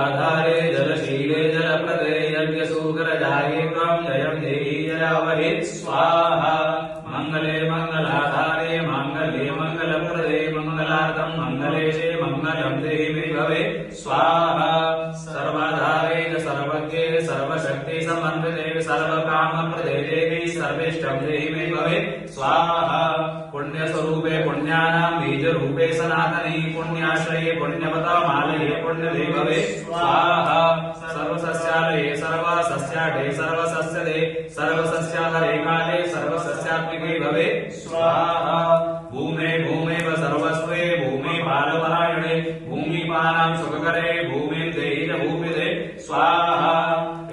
जलाधारे जलशीले जलप्रदे यज्ञसूकरजाये त्वं जयं देहि जयावहे स्वाहा मंगले मंगलाधारे मांगल्ये मंगलप्रदे मंगलार्थं मंगलेशे मंगलं देहि मे भवे स्वाहा सर्वाधारे च सर्वज्ञे सर्वशक्ति समन्विते सर्वकामप्रदे देवी सर्वेष्टं देहि मे भवे स्वाहा पुण्यस्वरूपे पुण्यानां बीजरूपे सनातनी पुण्याश्रये पुण्यपदामालये पुण्यदे भवे स्वाहा सर्वसस्यालये सर्वसस्याढे सर्वसस्यदे सर्वसस्याहरे काले सर्वसस्यात्मिके भवे स्वाहा भूमे भूमेव सर्वस्वे भूमे पालपरायणे भूमिपानां सुखकरे भूमिं देहि च भूमिदे स्वाहा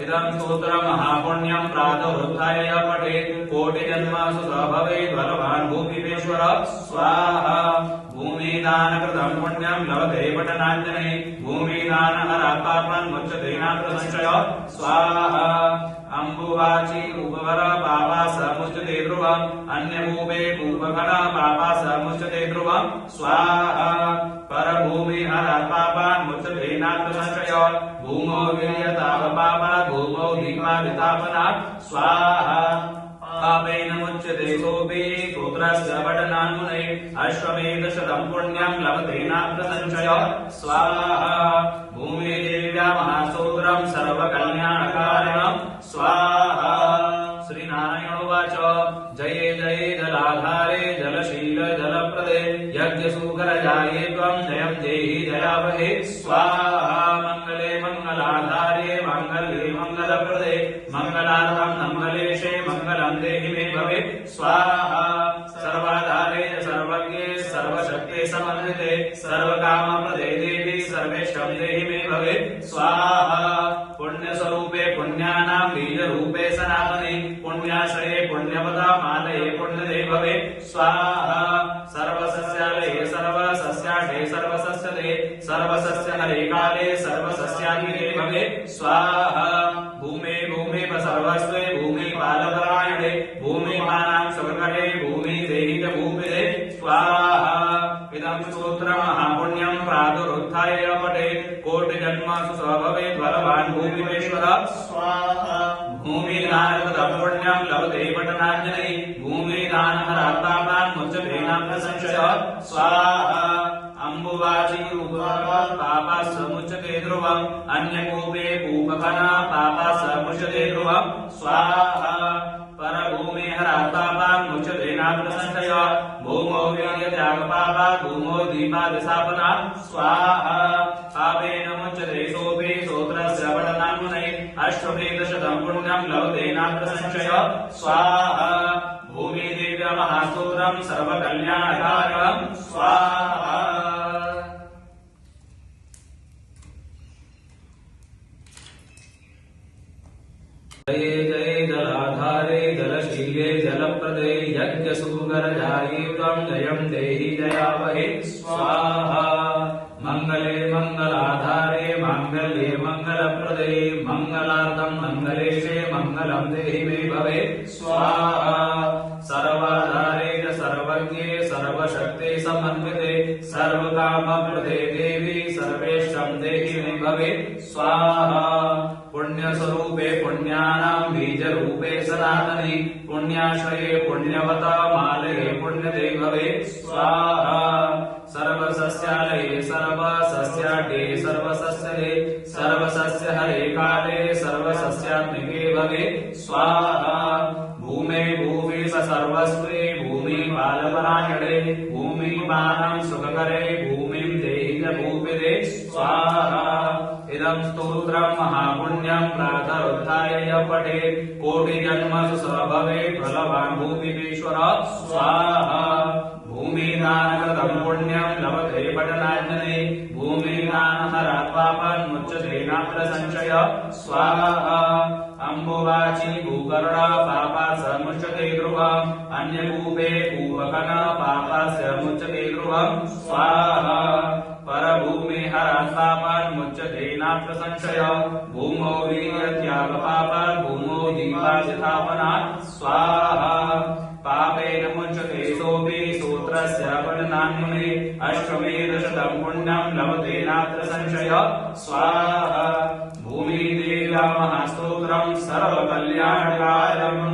इदं स्तोत्रं महापुण्यं प्रातरुत्थाय पठेत् कोटिजन्मासु स भवेत् बलवान् भूमिपेश्वर स्वाहा भूमिदानकृतं पुण्यं लभते पठनाञ्जने भूमिदानहरात्पापन् मुच्यते नात्रसंशय स्वाहा अम्बुवाची उपवर पापा समुच्यते ध्रुवम् अन्यभूमे कूपघन पापा समुच्यते ध्रुवम् स्वाहा परभूमि हरात्पापान् मुच्यते नात्रसंशय भूमौ वीर्यतापपापात् भूमौ दीपादितापनात् स्वाहा पापेन मुच्यते सोऽपि पुत्रस्य पठनान्मुने अश्वमेधशतं पुण्यं लभते नात्र संशय स्वाहा भूमिदेव्या महासूत्रं सर्वकल्याणकारणं स्वाहा श्रीनारायण उवाच जये जये जलाधारे जलशील जलप्रदे यज्ञसूकरजाये त्वं जयं देहि जयावहे स्वाहा मंगले मंगलाधारे मांगल्ये मंगलप्रदे मंगलार्थं मंगलेशे मंगलं देहि मे भवे स्वाहा सर्वाधारे सर्वज्ञे सर्वशक्ते समन्विते सर्वकामप्रदे देवी सर्वेष्टं देहि मे भवे स्वाहा पुण्यस्वरूपे पुण्यानां बीजरूपे सनातने पुण्याश्रये पुण्यपदामालये पुण्यदे भवे स्वाहा सर्वसस्यालये सर्वसस्याढे सर्वसस्यदे सर्वसस्यहरे काले सर्वसस्यात्मिके भवे स्वाहा भूमे भूमेव सर्वस्वे भूमि पालपरायणे भूमिपानां सुखकरे भूमि देहि च भूमिदे स्वाहा इदं स्तोत्रं महापुण्यं प्रातरुत्थाय पठेत् कोटिजन्मासु स भवेत् बलवान् भूमिपेश्वर स्वाहा भूमिदानकृतं पुण्यं लभते पठनाञ्जने भूमिदानहरात्पापान् मुच्यते नात्र संशय स्वाहा अम्बुवाची उपवर पापा समुच्यते ध्रुवम् अन्यकूपे कूपघन पापा समुच्यते ध्रुवम् स्वाहा परभूमि हरात्पापान् मुच्यते नात्र संशय भूमौ वीर्यत्यागपापात् भूमौ दीपादिशापनात् स्वाहा पापेन मुच्यते सोऽपि स्तोत्रस्य पठनान्मुने अश्वमेधशतं पुण्यं लभते नात्र संशय स्वाहा भूमिदेव्या महासूत्रं सर्वकल्याणकारकं स्वाहा जये जये जलाधारे जलशीले जलप्रदे यज्ञसूकरजाये त्वं जयं देहि जयावहे स्वाहा मंगले मंगलाधारे मांगल्ये मंगलप्रदे मंगलार्थं मंगलेशे मंगलं देहि मे भवे स्वाहा सर्वाधारे च सर्वज्ञे सर्वशक्ते समन्विते सर्वकामप्रदे देवी सर्वेष्टं देहि मे भवे स्वाहा पुण्यस्वरूपे पुण्यानां बीजरूपे सनातने पुण्याश्रये पुण्यवतामालये पुण्यदे भवे स्वाहा सर्वसस्यालये सर्वसस्याढ्ये सर्वसस्यदे सर्वसस्यहरे काले सर्वसस्यात्मिके भवे स्वाहा भूमे भूमि सर्वस्वे भूमि पालपरायणे भूमिपानां सुखकरे भूमिं देहि च भूमिदे स्वाहा इदं स्तोत्रं महापुण्यं प्रातरुत्थाय पठेत् कोटिजन्मसु स भवेत् बलवान् भूमिपेश्वर स्वाहा भूमिदानकृतं पुण्यं लभते पठनाञ्जने भूमिदानहरात्पापान् मुच्यते नात्र संशय स्वाहा अम्बुवाची भूकर्णा पापा समुच्यते ध्रुवम् अन्यकूपे कूपघन पापा समुच्यते ध्रुवम् स्वाहा परभूमि हरात्पापान् मुच्यते नात्र संशय भूमौ वीर्यत्यागपापात् भूमौ दीपादितापनात् स्वाहा पापेन मुच्यते सोऽपि सूत्र स्तोत्रस्य पठनान्मुने अश्वमेधशतं पुण्यं लभते नात्र संशय स्वाहा भूमिदेव्या महास्तोत्रं सर्वकल्याणकारणं